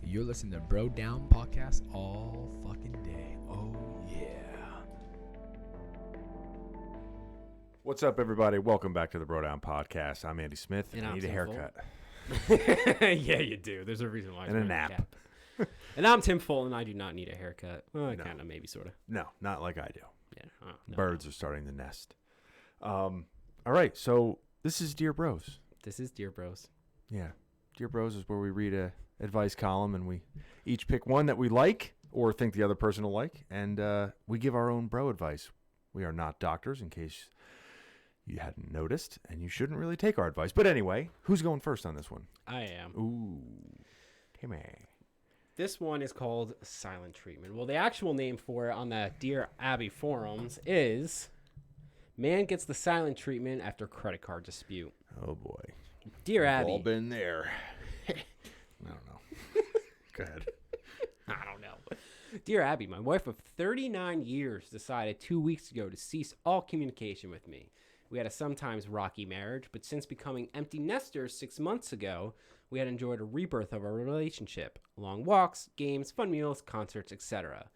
You're listening to Bro Down Podcast all fucking day. Oh, yeah. What's up, everybody? Welcome back to the Bro Down Podcast. I'm Andy Smith, and I need a haircut. Yeah, you do. There's a reason why. And a nap. And I'm Tim Fulton. I do not need a haircut. Well, I No. kind of, maybe, sort of. No, not like I do. Yeah. No. Birds are starting to nest. All right, so this is Dear Bros. This is Dear Bros. Yeah. Dear Bros is where we read a advice column, and we each pick one that we like or think the other person will like, and we give our own bro advice. We are not doctors, in case you hadn't noticed, and you shouldn't really take our advice. But anyway, who's going first on this one? I am. Ooh, Timmy. This one is called Silent Treatment. Well, the actual name for it on the Dear Abby forums is Man Gets the Silent Treatment After Credit Card Dispute. Oh, boy. Dear We've Abby. all been there. I don't know. Go ahead. I don't know. Dear Abby, my wife of 39 years decided 2 weeks ago to cease all communication with me. We had a sometimes rocky marriage, but since becoming empty nesters 6 months ago, we had enjoyed a rebirth of our relationship. Long walks, games, fun meals, concerts, etc.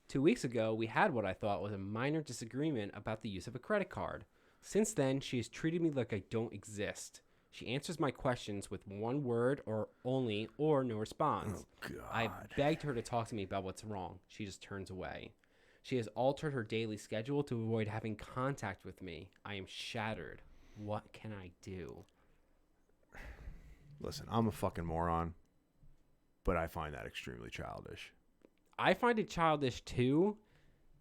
2 weeks ago, we had what I thought was a minor disagreement about the use of a credit card. Since then, she has treated me like I don't exist. She answers my questions with one word or no response. Oh, God. I begged her to talk to me about what's wrong. She just turns away. She has altered her daily schedule to avoid having contact with me. I am shattered. What can I do? Listen, I'm a fucking moron, but I find that extremely childish. I find it childish too,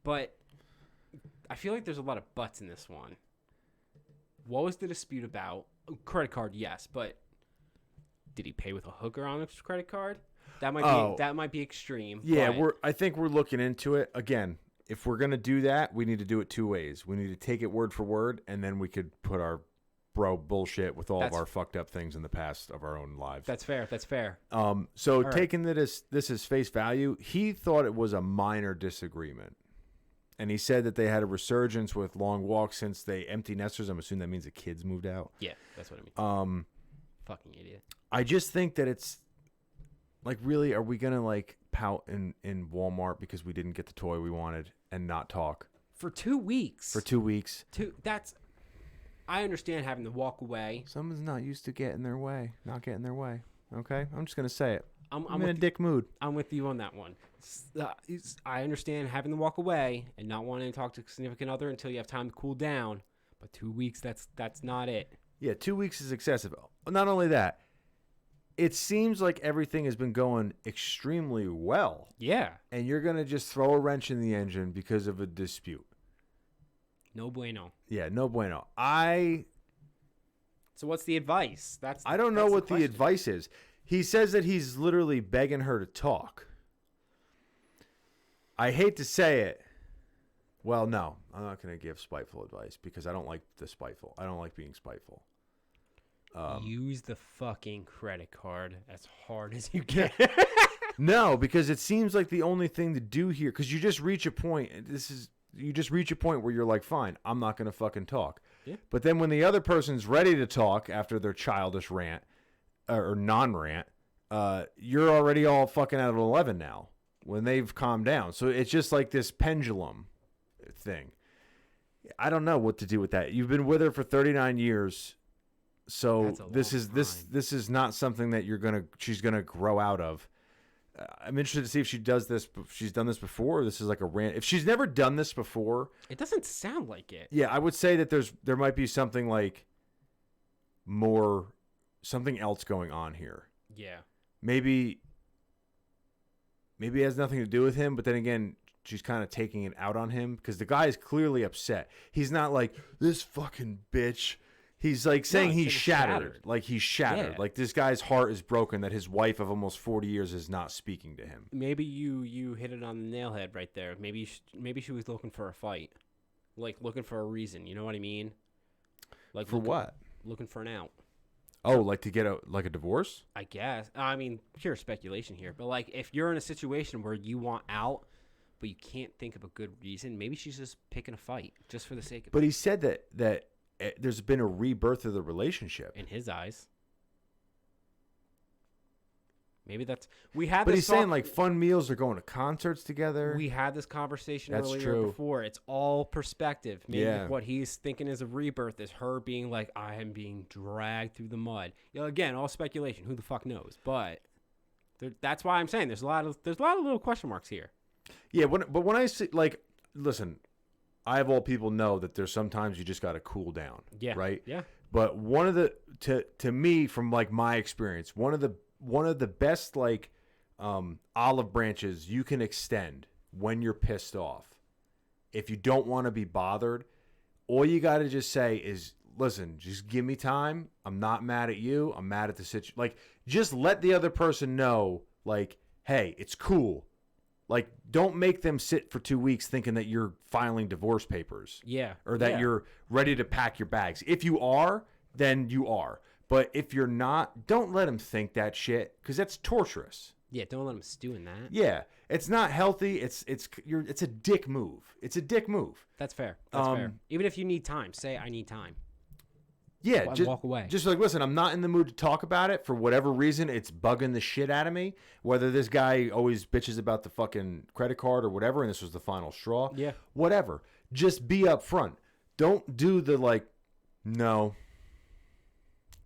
but I feel like there's a lot of buts in this one. What was the dispute about? Credit card, yes, but did he pay with a hooker on his credit card? That might be extreme. Yeah, but I think we're looking into it. Again, if we're going to do that, we need to do it two ways. We need to take it word for word, and then we could put our bro bullshit with all of our fucked up things in the past of our own lives. That's fair. So right. taking this as face value, he thought it was a minor disagreement. And he said that they had a resurgence with long walks since they empty nesters. I'm assuming that means the kids moved out. Yeah, that's what I mean. Fucking idiot. I just think that it's like, really, are we gonna like pout in Walmart because we didn't get the toy we wanted and not talk For 2 weeks. for 2 weeks? I understand having to walk away. Someone's not used to getting their way, not getting their way. Okay, I'm just gonna say it. I'm in a dick mood. I'm with you on that one. I understand having to walk away and not wanting to talk to a significant other until you have time to cool down. But 2 weeks, that's not it. Yeah, 2 weeks is excessive. Not only that, it seems like everything has been going extremely well. Yeah. And you're going to just throw a wrench in the engine because of a dispute. No bueno. Yeah, no bueno. So what's the advice? I don't know what the question. advice is. He says that he's literally begging her to talk. I hate to say it. Well, no, I'm not going to give spiteful advice because I don't like I don't like being spiteful. Use the fucking credit card as hard as you can. No, because it seems like the only thing to do here, because you just reach a point. You just reach a point where you're like, fine, I'm not going to fucking talk. Yeah. But then when the other person's ready to talk after their childish rant or non-rant, you're already all fucking out of 11 now when they've calmed down. So it's just like this pendulum thing. I don't know what to do with that. You've been with her for 39 years. So this is not something that she's gonna grow out of. I'm interested to see if she does this. If she's done this before. Or this is like a rant. If she's never done this before, It doesn't sound like it. yeah, I would say that there might be something like something else going on here. Yeah. Maybe it has nothing to do with him, but then again, she's kind of taking it out on him because the guy is clearly upset. He's not like, this fucking bitch. He's like saying he's shattered. Like he's shattered. Yeah. Like this guy's heart is broken that his wife of almost 40 years is not speaking to him. Maybe you hit it on the nail head right there. Maybe she was looking for a fight, like looking for a reason. You know what I mean? Like For what? Looking for an out. Oh, like to get a divorce? I guess. I mean, pure speculation here. But like, if you're in a situation where you want out, but you can't think of a good reason, maybe she's just picking a fight just for the sake of it. But he said that there's been a rebirth of the relationship. In his eyes. Maybe that's we had. But this he's saying like fun meals. They're going to concerts together. we had this conversation That's earlier true. before. It's all perspective. Maybe Yeah. what he's thinking is a rebirth is her being like, I am being dragged through the mud. You know, again, all speculation. Who the fuck knows? But that's why I'm saying there's a lot of little question marks here. Yeah, but when I say like, listen, I of all people know that there's sometimes you just got to cool down. Yeah. Right. Yeah. But one of the to me from like my experience, one of the best like olive branches you can extend when you're pissed off, if you don't want to be bothered, all you got to just say is, listen, just give me time. I'm not mad at you. I'm mad at the situation. Like, just let the other person know, like, hey, it's cool. Like, don't make them sit for 2 weeks thinking that you're filing divorce papers. Yeah. Or that you're ready to pack your bags. If you are, then you are. But if you're not, don't let them think that shit, because that's torturous. Yeah, don't let him stew in that. Yeah, it's not healthy. It's a dick move. It's a dick move. That's fair. That's fair. Even if you need time, say I need time. Yeah, just walk away. Just like, listen, I'm not in the mood to talk about it for whatever reason. It's bugging the shit out of me. Whether this guy always bitches about the fucking credit card or whatever, and this was the final straw. Yeah. Whatever. Just be upfront. Don't do the like, no.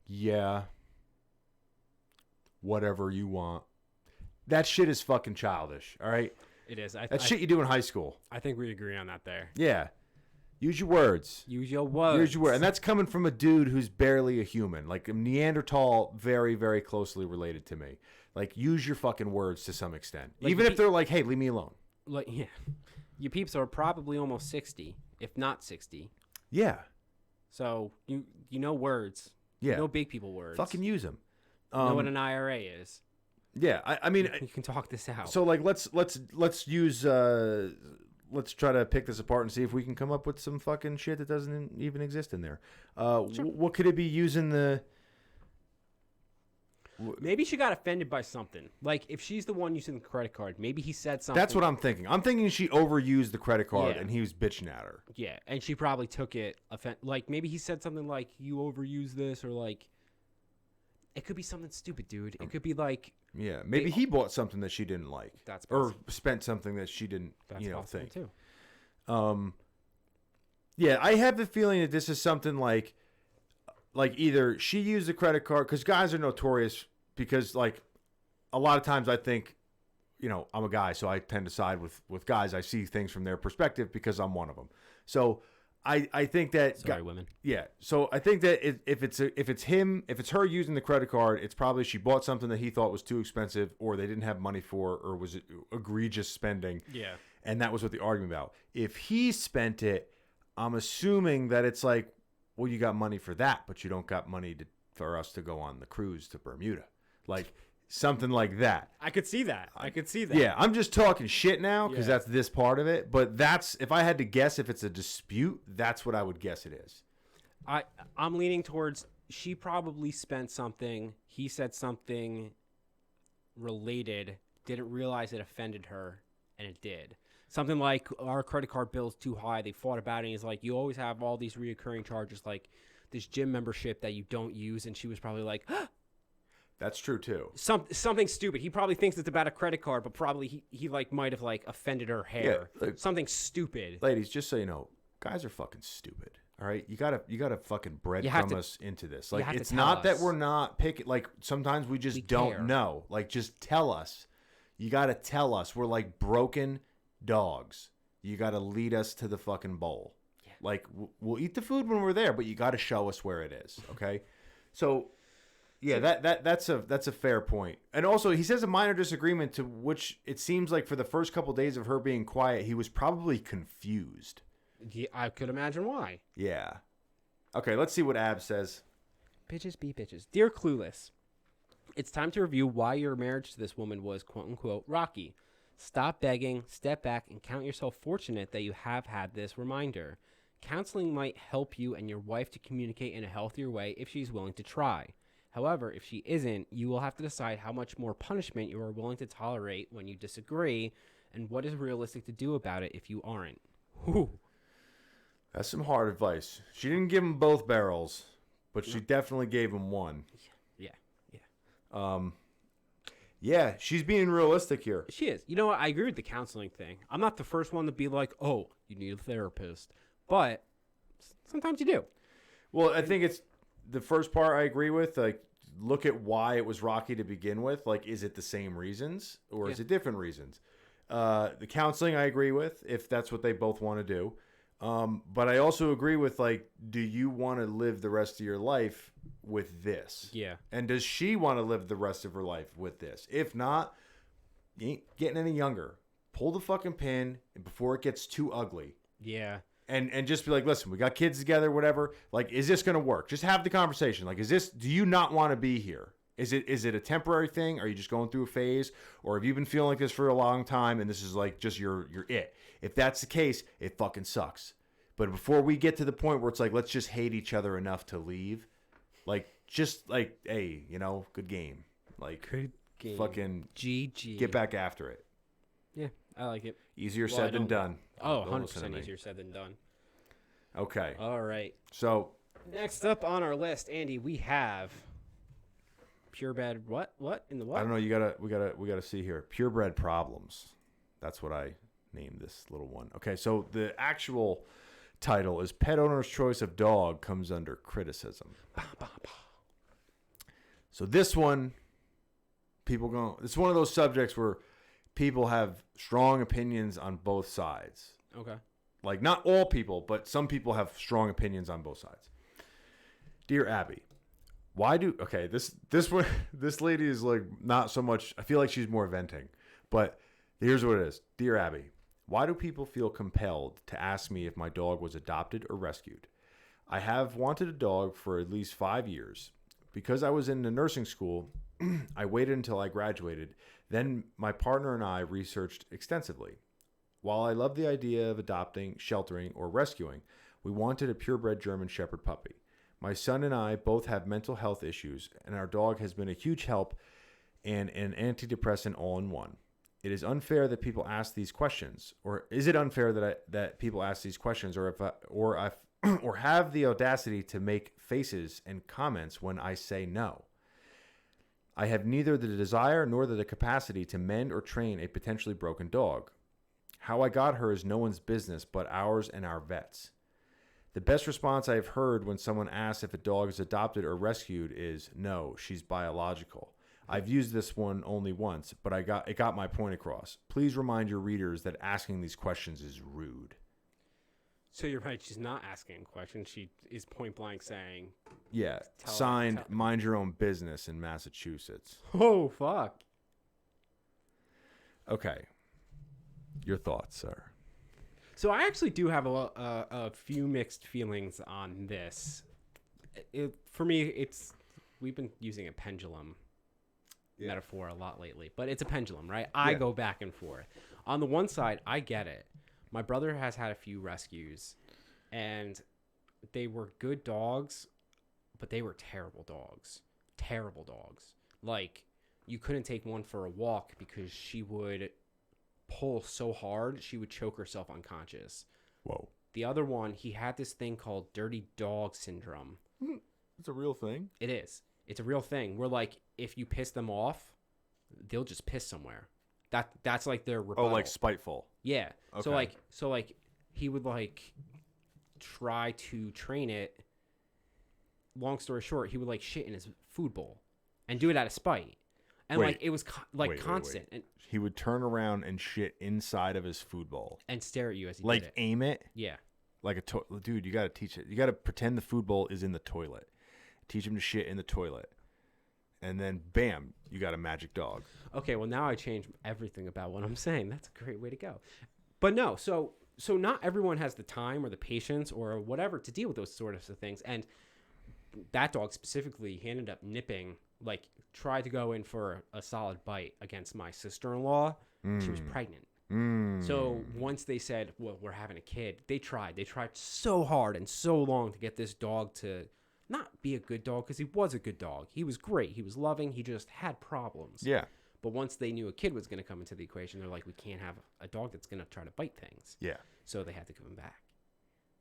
Yeah. Whatever you want. That shit is fucking childish, all right? It is. That's shit you do in high school. I think we agree on that there. Yeah. Use your words. Use your words. Use your words. And that's coming from a dude who's barely a human. Like a Neanderthal, very, very closely related to me. Like, use your fucking words to some extent. Like even if they're like, hey, leave me alone. Like, yeah. You peeps are probably almost 60, if not 60. Yeah. So, you know words. Yeah. You know big people words. Fucking use them. You know what an IRA is. Yeah. I mean, You can talk this out. so like, let's use, let's try to pick this apart and see if we can come up with some fucking shit that doesn't even exist in there. Sure. What could it be using the... Maybe she got offended by something. Like, if she's the one using the credit card, maybe he said something. That's what I'm thinking. I'm thinking she overused the credit card Yeah. and he was bitching at her. Yeah, and she probably took it like maybe he said something like you overuse this, or like it could be something stupid, dude. It could be like Yeah, maybe he bought something that she didn't like. That's or possible. spent something that she didn't, that's possible think. too. Yeah, I have the feeling that this is something like either she used the credit card, because guys are notorious because like a lot of times I think, I'm a guy, so I tend to side with guys. I see things from their perspective because I'm one of them. So I think that Sorry, women. Yeah. So I think that if it's her using the credit card, it's probably she bought something that he thought was too expensive, or they didn't have money for, or was egregious spending. Yeah. And that was what the argument about. If he spent it, I'm assuming that it's like, well, you got money for that, but you don't got money for us to go on the cruise to Bermuda. Like something like that. I could see that. Yeah, I'm just talking shit now because Yeah. that's this part of it. But that's, if I had to guess if it's a dispute, that's what I would guess it is. I'm leaning towards she probably spent something. He said something related, didn't realize it offended her, and it did. Something like our credit card bill's too high. They fought about it. And he's like, you always have all these reoccurring charges, like this gym membership that you don't use. And she was probably like, That's true too. something stupid. He probably thinks it's about a credit card, but probably he like might have like offended her hair. Yeah, like, something stupid. ladies, just so you know, guys are fucking stupid. All right, you gotta fucking breadcrumb us into this. Like, have to it's tell not that us. we're not picking. Like, sometimes we just We don't care. know. Like, just tell us. You gotta tell us. We're like broken dogs. You gotta lead us to the fucking bowl. Yeah. Like, we'll eat the food when we're there, but you gotta show us where it is. Okay, so. Yeah, that's a fair point. And also, he says a minor disagreement, to which it seems like for the first couple days of her being quiet, he was probably confused. Yeah, I could imagine why. Yeah. Okay, let's see what Ab says. Bitches be bitches. Dear Clueless, it's time to review why your marriage to this woman was quote-unquote rocky. Stop begging, step back, and count yourself fortunate that you have had this reminder. Counseling might help you and your wife to communicate in a healthier way if she's willing to try. However, if she isn't, you will have to decide how much more punishment you are willing to tolerate when you disagree, and what is realistic to do about it if you aren't. Whew. That's some hard advice. She didn't give him both barrels, but she definitely gave him one. Yeah. Yeah, she's being realistic here. She is. You know what? I agree with the counseling thing. I'm not the first one to be like, oh, you need a therapist. But sometimes you do. Well, I think it's the first part I agree with. Like, look at why it was rocky to begin with. Like, is it the same reasons or is it different reasons? The counseling I agree with if that's what they both want to do. But I also agree with, like, do you want to live the rest of your life with this? Yeah. And does she want to live the rest of her life with this? If not, you ain't getting any younger. Pull the fucking pin before it gets too ugly. Yeah. And just be like, listen, we got kids together, whatever. Like, is this going to work? Just have the conversation. Like, do you not want to be here? Is it a temporary thing? Are you just going through a phase? Or have you been feeling like this for a long time and this is like just your it? If that's the case, it fucking sucks. But before we get to the point where it's like, let's just hate each other enough to leave, like, just like, hey, good game. Like, Good game. fucking GG. get back after it. Yeah, I like it. Easier Well, said than done. Oh, Don't listen to 100% me. easier said than done. Okay. All right. So, Next up on our list, Andy, we have Purebred. What in the what? I don't know. We gotta see here. Purebred problems. That's what I named this little one. Okay, so the actual title is "Pet Owner's Choice of Dog Comes Under Criticism." So this one, it's one of those subjects where people have strong opinions on both sides. Okay. Like, not all people, but some people have strong opinions on both sides. Dear Abby, this lady is like not so much, I feel like she's more venting, but here's what it is. Dear Abby, why do people feel compelled to ask me if my dog was adopted or rescued? I have wanted a dog for at least 5 years. Because I was in the nursing school, I waited until I graduated. Then my partner and I researched extensively. While I love the idea of adopting, sheltering, or rescuing, we wanted a purebred German Shepherd puppy. My son and I both have mental health issues, and our dog has been a huge help and an antidepressant all in one. It is unfair that people ask these questions, or is it unfair that people ask these questions, or have the audacity to make faces and comments when I say no? I have neither the desire nor the capacity to mend or train a potentially broken dog. How I got her is no one's business but ours and our vet's. The best response I have heard when someone asks if a dog is adopted or rescued is, no, she's biological. I've used this one only once, but it got my point across. Please remind your readers that asking these questions is rude. So you're right. She's not asking a question. She is point blank saying, Yeah, signed, mind your own business in Massachusetts. oh, fuck. Okay. Your thoughts, sir? So I actually do have a few mixed feelings on this. For me, we've been using a pendulum metaphor a lot lately, but it's a pendulum, right? I go back and forth. On the one side, I get it. My brother has had a few rescues, and they were good dogs, but they were terrible dogs. Terrible dogs. Like, you couldn't take one for a walk because she would pull so hard she would choke herself unconscious. Whoa. The other one, he had this thing called dirty dog syndrome. It's a real thing. It is. It's a real thing where, like, if you piss them off, they'll just piss somewhere. That's like their rebuttal. Oh, like spiteful. Yeah. Okay. So like he would like try to train it. Long story short, he would like shit in his food bowl and do it out of spite. And Wait. like it was constant. Wait. And he would turn around and shit inside of his food bowl and stare at you as he like did it. aim it. Yeah. Like dude, you got to teach it. You got to pretend the food bowl is in the toilet. Teach him to shit in the toilet. And then bam, you got a magic dog. Okay, well now I changed everything about what I'm saying. That's a great way to go. But no, so not everyone has the time or the patience or whatever to deal with those sorts of things. And that dog specifically, he ended up nipping, like tried to go in for a solid bite against my sister-in-law. She was pregnant. So once they said, well, we're having a kid, they tried so hard and so long to get this dog to not be a good dog, because he was a good dog. He was great. He was loving. He just had problems. Yeah. But once they knew a kid was going to come into the equation, they're like, we can't have a dog that's going to try to bite things. Yeah. So they had to give him back.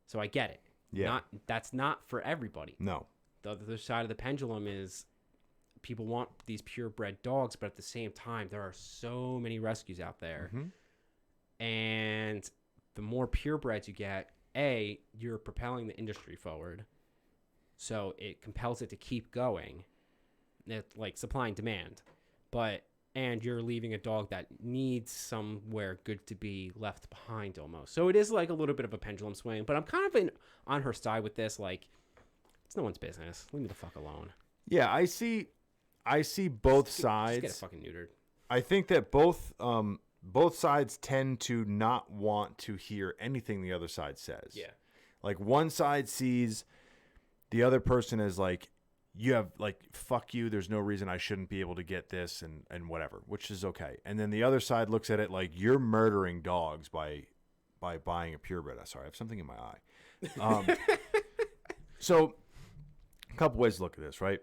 So I get it. Yeah. That's not for everybody. No. The other side of the pendulum is people want these purebred dogs, but at the same time, there are so many rescues out there. And the more purebreds you get, you're propelling the industry forward. So it compels it to keep going. It's like supply and demand. And you're leaving a dog that needs somewhere good to be left behind almost. So it is like a little bit of a pendulum swing, but I'm kind of on her side with this. Like, it's no one's business. Leave me the fuck alone. Yeah, I see both sides. Just get it fucking neutered. I think that both sides tend to not want to hear anything the other side says. Yeah. Like one side sees the other person as like, you have like, fuck you. There's no reason I shouldn't be able to get this and whatever, which is okay. And then the other side looks at it like you're murdering dogs by buying a purebred. Sorry, I have something in my eye. So a couple ways to look at this, right?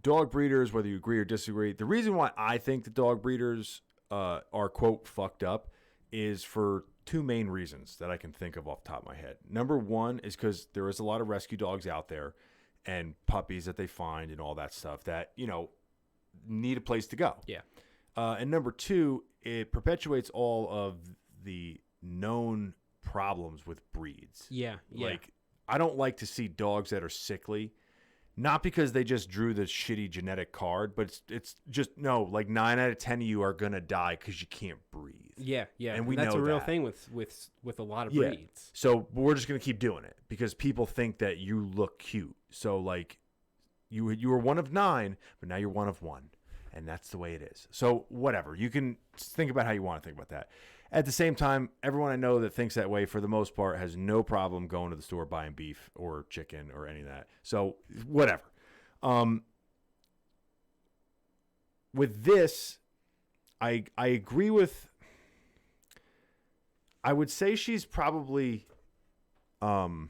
Dog breeders, whether you agree or disagree, the reason why I think the dog breeders are, quote, fucked up is for two main reasons that I can think of off the top of my head. Number one is because there is a lot of rescue dogs out there and puppies that they find and all that stuff that, need a place to go. Yeah. And number two, it perpetuates all of the known problems with breeds. Yeah. Like, I don't like to see dogs that are sickly. Not because they just drew the shitty genetic card, but it's just, no, like 9 out of 10 of you are going to die because you can't breathe. Yeah. And we that's know a real that. thing with a lot of breeds. So we're just going to keep doing it because people think that you look cute. So like you were one of 9, but now you're one of 1. And that's the way it is. So whatever. You can think about how you want to think about that. At the same time, everyone I know that thinks that way, for the most part, has no problem going to the store buying beef or chicken or any of that. So whatever. With this, I agree with. I would say she's probably annoyed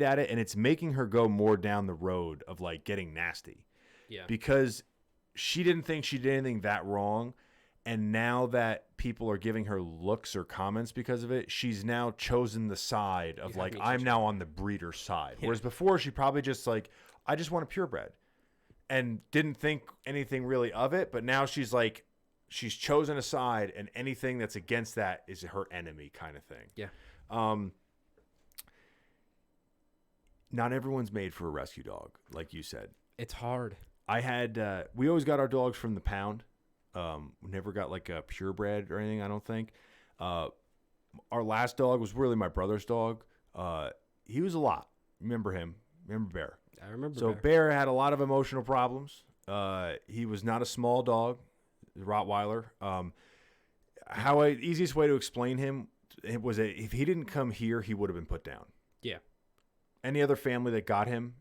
at it, and it's making her go more down the road of like getting nasty. Yeah. Because she didn't think she did anything that wrong. And now that people are giving her looks or comments because of it, she's now chosen the side of like, I'm now on the breeder side. Yeah. Whereas before she probably just like, I just want a purebred and didn't think anything really of it. But now she's like, she's chosen a side and anything that's against that is her enemy kind of thing. Yeah. Not everyone's made for a rescue dog, like you said. It's hard. I had, we always got our dogs from the pound. We never got like a purebred or anything, I don't think. Our last dog was really my brother's dog. He was a lot. Remember him? Remember Bear? I remember. So Bear had a lot of emotional problems. He was not a small dog, Rottweiler. Easiest way to explain him, it was if he didn't come here, he would have been put down. Yeah. Any other family that got him,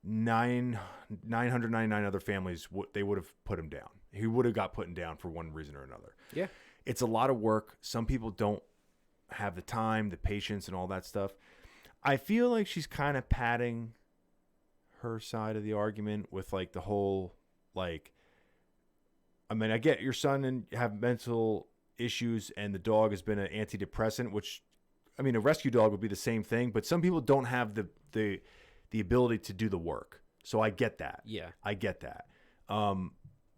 999 other families, they would have put him down. He would have got put down for one reason or another. Yeah. It's a lot of work. Some people don't have the time, the patience, and all that stuff. I feel like she's kind of padding her side of the argument with like the whole, like, I mean, I get your son and have mental issues and the dog has been an antidepressant, which, I mean, a rescue dog would be the same thing, but some people don't have the ability to do the work. So I get that. Yeah. I get that.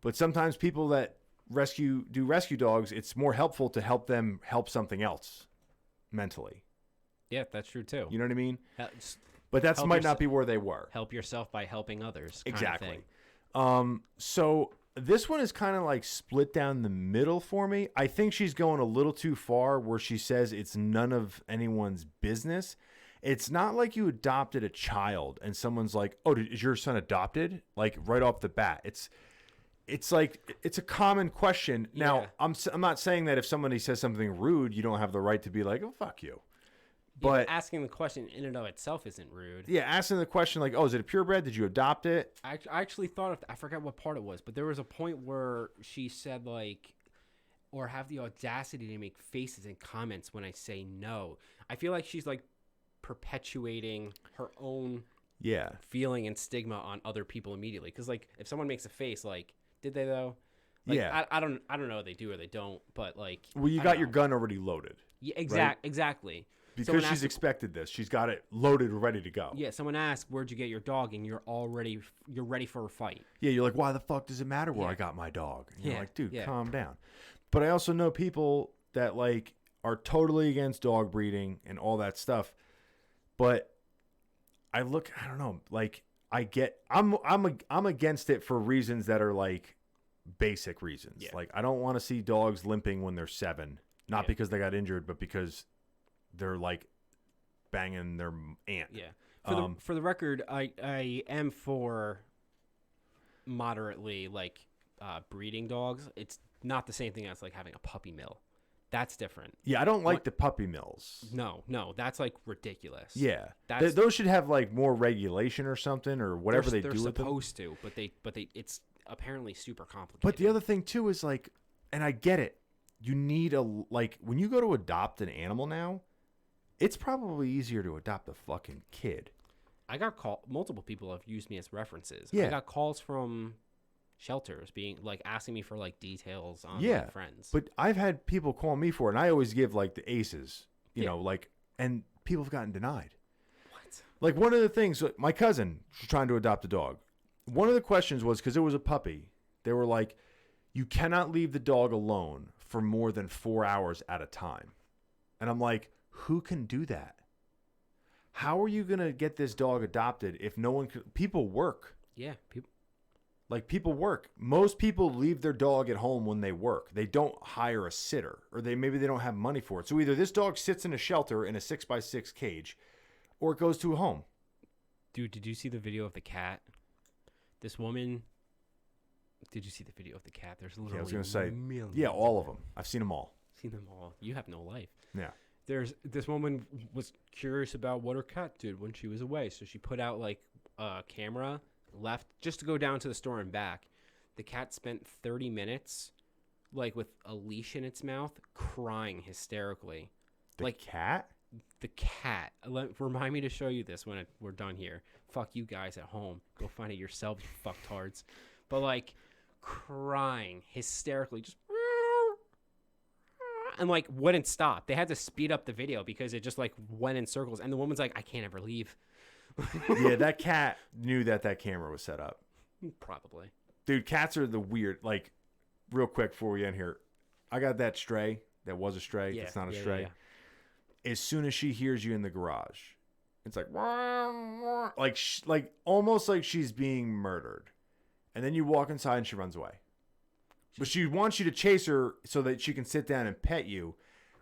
But sometimes people that do rescue dogs, it's more helpful to help them help something else mentally. Yeah, that's true too. You know what I mean? But that might not be where they were. Help yourself by helping others. Exactly. So this one is kind of like split down the middle for me. I think she's going a little too far where she says it's none of anyone's business. It's not like you adopted a child and someone's like, oh, is your son adopted? Like right off the bat. It's like, it's a common question. Now, I'm not saying that if somebody says something rude, you don't have the right to be like, oh, fuck you. But asking the question in and of itself isn't rude. Yeah, asking the question like, oh, is it a purebred? Did you adopt it? I actually thought I forgot what part it was, but there was a point where she said like, or have the audacity to make faces and comments when I say no. I feel like she's like perpetuating her own feeling and stigma on other people immediately. Because like if someone makes a face, like, did they though? Like, I don't know if they do or they don't, but like, well, you got your gun already loaded. Yeah, right? Exactly. Because she's expected this. She's got it loaded, ready to go. Yeah, someone asked, where'd you get your dog? And you're ready for a fight. Yeah, you're like, why the fuck does it matter where I got my dog? And you're like, dude, calm down. But I also know people that like are totally against dog breeding and all that stuff. But I don't know, like I'm against it for reasons that are like basic reasons. Yeah. Like I don't want to see dogs limping when they're 7, not because they got injured, but because they're like banging their aunt. Yeah. For the record, I am for moderately like breeding dogs. It's not the same thing as like having a puppy mill. That's different. Yeah, I don't like the puppy mills. No, that's like ridiculous. Yeah, those should have like more regulation or something or whatever they do with them. They're supposed to, but they it's apparently super complicated. But the other thing too is like, and I get it. You need like when you go to adopt an animal now, it's probably easier to adopt a fucking kid. I got multiple people have used me as references. Yeah. I got calls from shelters being like asking me for like details on my friends. But I've had people call me for it, and I always give like the aces, you know, like, and people have gotten denied. What? Like one of the things, my cousin was trying to adopt a dog. One of the questions was, because it was a puppy, they were like, you cannot leave the dog alone for more than 4 hours at a time. And I'm like, who can do that? How are you going to get this dog adopted if no one can? People work. Yeah, people work. Most people leave their dog at home when they work. They don't hire a sitter, or maybe they don't have money for it. So either this dog sits in a shelter in a 6x6 cage, or it goes to a home. Dude, did you see the video of the cat? This woman. Did you see the video of the cat? There's literally I was going to say, millions. Yeah, all of them. I've seen them all. Seen them all. You have no life. Yeah. This woman was curious about what her cat did when she was away, so she put out like a camera, left just to go down to the store and back. The cat spent 30 minutes like with a leash in its mouth, crying hysterically. The cat? The cat. Remind me to show you this when we're done here. Fuck you guys at home. Go find it yourselves, you fucktards. But like crying hysterically, just and like wouldn't stop. They had to speed up the video because it just like went in circles. And the woman's like, I can't ever leave. Yeah, that cat knew that camera was set up. Probably. Dude, cats are the weird, like, real quick before we end here. I got that stray. That was a stray. Yeah, it's not a stray. Yeah. As soon as she hears you in the garage, it's like, like almost like she's being murdered. And then you walk inside and she runs away. But she wants you to chase her so that she can sit down and pet you.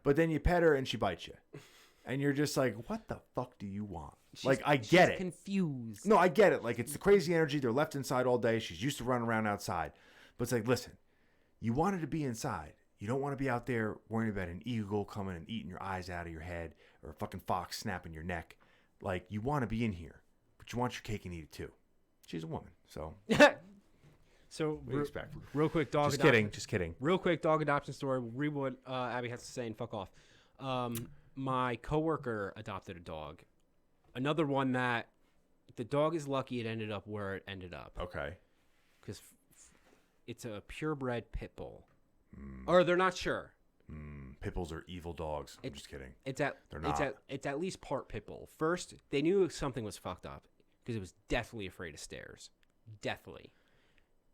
But then you pet her and she bites you. And you're just like, what the fuck do you want? I get it. She's confused. No, I get it. Like, it's the crazy energy. They're left inside all day. She's used to running around outside. But it's like, listen, you wanted to be inside. You don't want to be out there worrying about an eagle coming and eating your eyes out of your head or a fucking fox snapping your neck. Like, you want to be in here, but you want your cake and eat it too. She's a woman, so... So, what do you expect? Real quick dog adoption. Just kidding. Real quick dog adoption story. Read what Abby has to say and fuck off. My coworker adopted a dog. Another one that the dog is lucky it ended up where it ended up. Okay. Because it's a purebred pit bull. Or they're not sure. Pit bulls are evil dogs. I'm just kidding. They're not. It's at least part pit bull. First, they knew something was fucked up because it was deathly afraid of stairs. Deathly.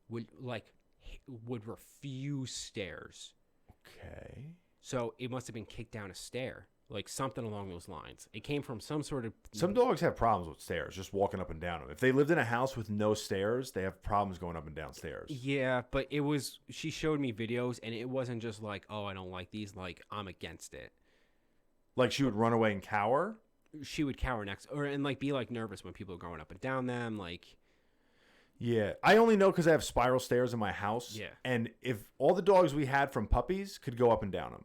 Would refuse stairs. Okay. So it must have been kicked down a stair, like something along those lines. It came from some sort of. Some dogs have problems with stairs, just walking up and down them. If they lived in a house with no stairs, they have problems going up and down stairs. Yeah, but it was. She showed me videos, and it wasn't just like, oh, I don't like these. Like, I'm against it. Like she would run away and cower. She would cower next, and like be like nervous when people are going up and down them, like. Yeah, I only know because I have spiral stairs in my house. Yeah. And if all the dogs we had from puppies could go up and down them,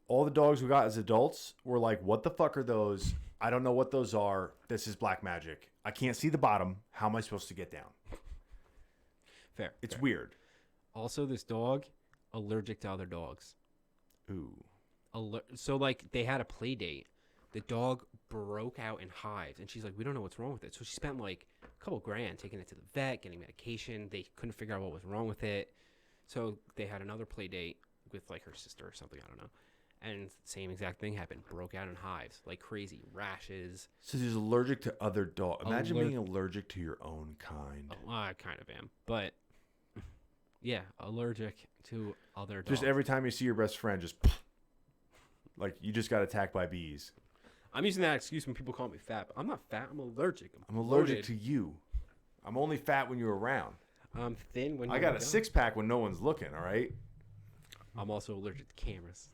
all the dogs we got as adults were like, what the fuck are those? I don't know what those are. This is black magic. I can't see the bottom. How am I supposed to get down? Fair. It's weird. Also, this dog, allergic to other dogs. Ooh. So, like, they had a play date. The dog broke out in hives, and she's like, we don't know what's wrong with it. So she spent, like, a couple grand taking it to the vet, getting medication. They couldn't figure out what was wrong with it. So they had another play date with, like, her sister or something. I don't know. And same exact thing happened. Broke out in hives like crazy, rashes. So he's allergic to other dogs. Imagine being allergic to your own kind. Oh, I kind of am, but yeah, allergic to other dogs. Just every time you see your best friend, just like you just got attacked by bees. I'm using that excuse when people call me fat. But I'm not fat. I'm allergic. I'm allergic to you. I'm only fat when you're around. I'm thin when I got a 6-pack when no one's looking. All right. I'm also allergic to cameras.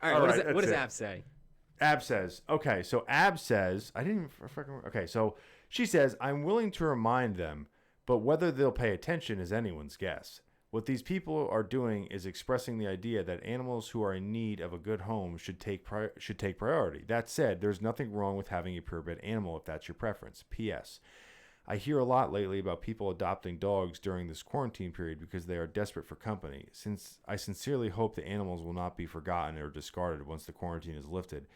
All right, what does Ab say? Ab says, okay, so Ab says, I didn't even fucking, okay, so she says, I'm willing to remind them, but whether they'll pay attention is anyone's guess. What these people are doing is expressing the idea that animals who are in need of a good home should take priority. That said, there's nothing wrong with having a purebred animal if that's your preference. P.S. I hear a lot lately about people adopting dogs during this quarantine period because they are desperate for company. Since I sincerely hope the animals will not be forgotten or discarded once the quarantine is lifted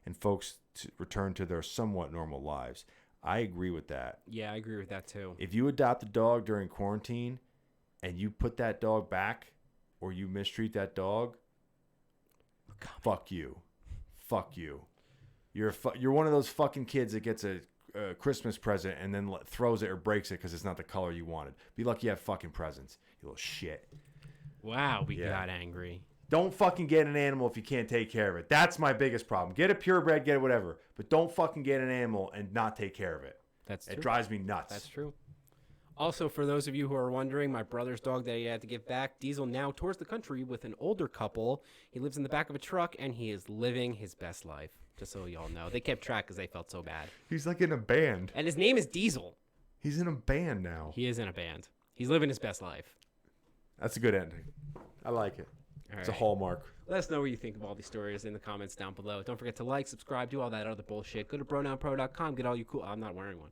and folks return to their somewhat normal lives. I agree with that. Yeah, I agree with that too. If you adopt a dog during quarantine and you put that dog back or you mistreat that dog, fuck you. Fuck you. You're one of those fucking kids that gets a Christmas present and then throws it or breaks it because it's not the color you wanted. Be lucky you have fucking presents, you little shit. Wow, we got angry. Don't fucking get an animal if you can't take care of it. That's my biggest problem. Get a purebred, get it whatever, but don't fucking get an animal and not take care of it. That's true. It drives me nuts. That's true. Also, for those of you who are wondering, my brother's dog that he had to give back, Diesel, now tours the country with an older couple. He lives in the back of a truck, and he is living his best life. Just so y'all know. They kept track because they felt so bad. He's like in a band. And his name is Diesel. He's in a band now. He is in a band. He's living his best life. That's a good ending. I like it. It's a hallmark. Let us know what you think of all these stories in the comments down below. Don't forget to like, subscribe, do all that other bullshit. Go to brodownpro.com. Get all your cool... I'm not wearing one.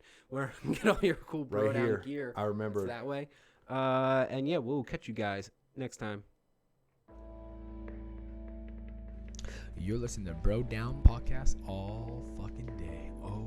Get all your cool Bro Down gear. I remember. It's that way. And yeah, we'll catch you guys next time. You're listening to Bro Down Podcast all fucking day. Oh.